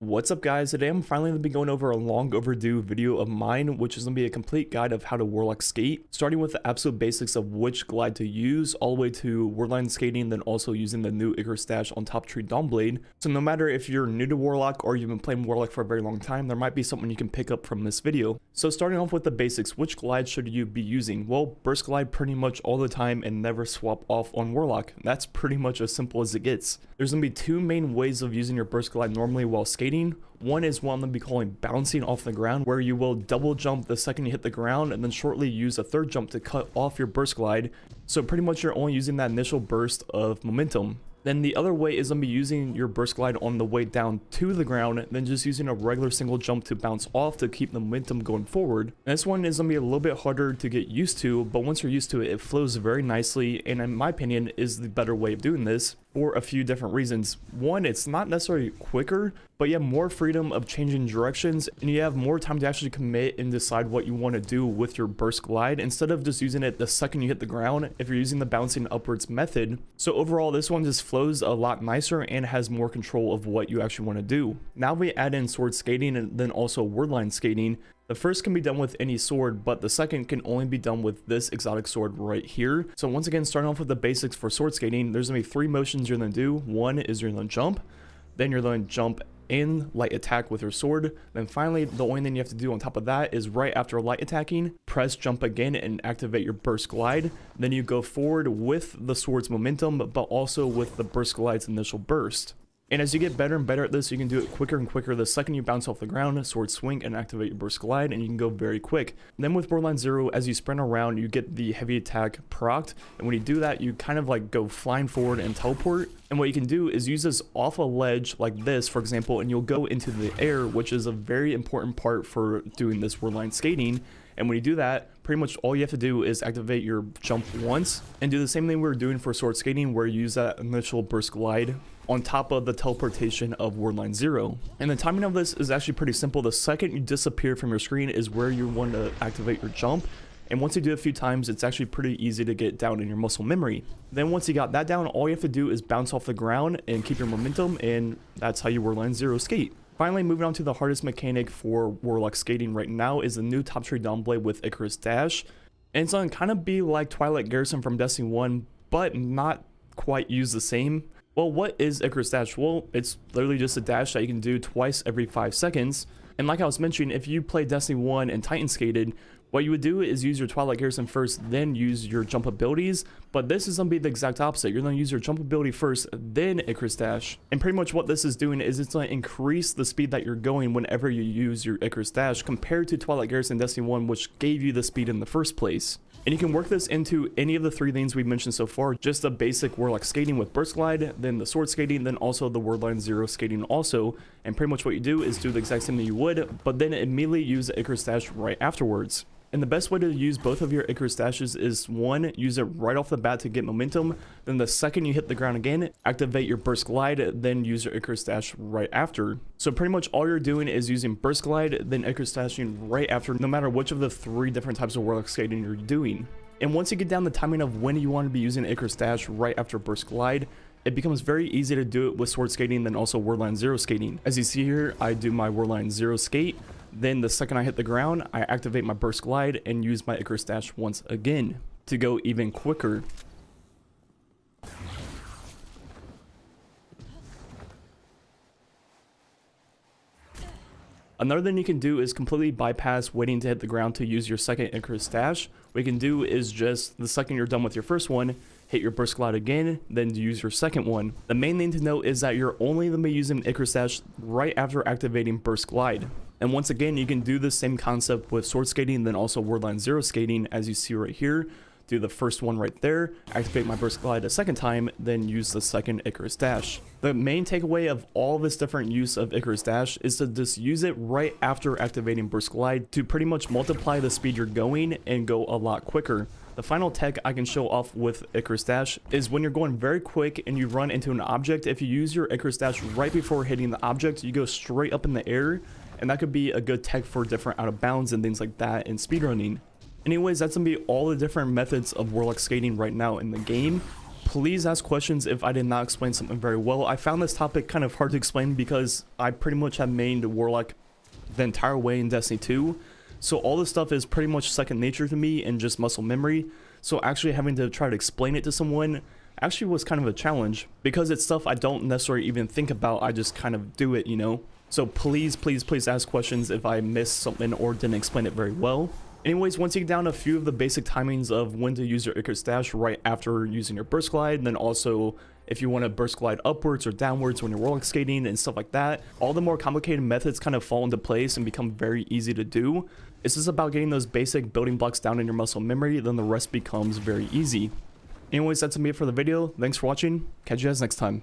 What's up guys, today I'm finally going to be going over a long overdue video of mine, which is going to be a complete guide of how to Warlock skate, starting with the absolute basics of which glide to use, all the way to Warline skating, then also using the new Icarus dash on top tree Dawnblade. So no matter if you're new to Warlock or you've been playing Warlock for a very long time, there might be something you can pick up from this video. So starting off with the basics, which glide should you be using? Well, burst glide pretty much all the time and never swap off on Warlock. That's pretty much as simple as it gets. There's going to be two main ways of using your burst glide normally while skating. One is what I'm going to be calling bouncing off the ground, where you will double jump the second you hit the ground and then shortly use a third jump to cut off your burst glide. So pretty much you're only using that initial burst of momentum. Then the other way is going to be using your burst glide on the way down to the ground, then just using a regular single jump to bounce off to keep the momentum going forward. And this one is going to be a little bit harder to get used to, but once you're used to it, it flows very nicely, and in my opinion is the better way of doing this for a few different reasons. One, it's not necessarily quicker, but you have more freedom of changing directions, and you have more time to actually commit and decide what you want to do with your burst glide instead of just using it the second you hit the ground if you're using the bouncing upwards method. So overall, this one just flows a lot nicer and has more control of what you actually want to do. Now we add in sword skating and then also wordline skating. The first can be done with any sword, but the second can only be done with this exotic sword right here. So once again, starting off with the basics for sword skating, there's going to be three motions you're going to do. One is you're going to jump, then you're going to jump in light attack with your sword, then finally the only thing you have to do on top of that is right after light attacking, press jump again and activate your burst glide. Then you go forward with the sword's momentum, but also with the burst glide's initial burst. And as you get better and better at this, you can do it quicker and quicker. The second you bounce off the ground, sword swing and activate your burst glide, and you can go very quick. Then with Borderline 0, as you sprint around, you get the heavy attack procced, and when you do that, you kind of like go flying forward and teleport. And what you can do is use this off a ledge like this, for example, and you'll go into the air, which is a very important part for doing this Warline skating. And when you do that, pretty much all you have to do is activate your jump once and do the same thing we were doing for sword skating, where you use that initial burst glide on top of the teleportation of Warline 0. And the timing of this is actually pretty simple. The second you disappear from your screen is where you want to activate your jump. And once you do it a few times, it's actually pretty easy to get down in your muscle memory. Then once you got that down, all you have to do is bounce off the ground and keep your momentum, and that's how you Warline 0 skate. Finally, moving on to the hardest mechanic for Warlock skating right now is the new top tree Dawnblade with Icarus dash. And it's going to kind of be like Twilight Garrison from Destiny 1, but not quite use the same. Well, what is Icarus dash? Well, it's literally just a dash that you can do twice every 5 seconds. And like I was mentioning, if you play Destiny 1 and Titan skated, what you would do is use your Twilight Garrison first, then use your jump abilities. But this is going to be the exact opposite. You're going to use your jump ability first, then Icarus dash. And pretty much what this is doing is it's going to increase the speed that you're going whenever you use your Icarus dash compared to Twilight Garrison Destiny 1, which gave you the speed in the first place. And you can work this into any of the three things we've mentioned so far, just the basic Warlock skating with burst glide, then the sword skating, then also the Warline 0 skating also. And pretty much what you do is do the exact same thing you would, but then immediately use the Icarus dash right afterwards. And the best way to use both of your Icarus dashes is one, use it right off the bat to get momentum. Then the second you hit the ground again, activate your burst glide, then use your Icarus dash right after. So pretty much all you're doing is using burst glide, then Icarus dashing right after, no matter which of the three different types of Warlock skating you're doing. And once you get down the timing of when you want to be using Icarus dash right after burst glide, it becomes very easy to do it with sword skating, then also Warline 0 skating. As you see here, I do my Warline 0 skate. Then the second I hit the ground, I activate my burst glide and use my Icarus dash once again to go even quicker. Another thing you can do is completely bypass waiting to hit the ground to use your second Icarus dash. What you can do is just the second you're done with your first one, hit your burst glide again, then use your second one. The main thing to note is that you're only going to be using Icarus dash right after activating burst glide. And once again, you can do the same concept with sword skating, then also Warline 0 skating, as you see right here. Do the first one right there, activate my burst glide a second time, then use the second Icarus dash. The main takeaway of all this different use of Icarus dash is to just use it right after activating burst glide to pretty much multiply the speed you're going and go a lot quicker. The final tech I can show off with Icarus dash is when you're going very quick and you run into an object. If you use your Icarus dash right before hitting the object, you go straight up in the air, and that could be a good tech for different out of bounds and things like that in speedrunning. Anyways, that's gonna be all the different methods of Warlock skating right now in the game. please ask questions if I did not explain something very well. I found this topic kind of hard to explain because I pretty much have mained Warlock the entire way in Destiny 2. So all this stuff is pretty much second nature to me and just muscle memory. So actually having to try to explain it to someone actually was kind of a challenge because it's stuff I don't necessarily even think about. I just kind of do it, you know? So please ask questions if I missed something or didn't explain it very well. Anyways, once you get down a few of the basic timings of when to use your Icarus dash right after using your burst glide, and then also if you want to burst glide upwards or downwards when you're Warlock skating and stuff like that, all the more complicated methods kind of fall into place and become very easy to do. It's just about getting those basic building blocks down in your muscle memory, then the rest becomes very easy. Anyways, that's it for the video. Thanks for watching. Catch you guys next time.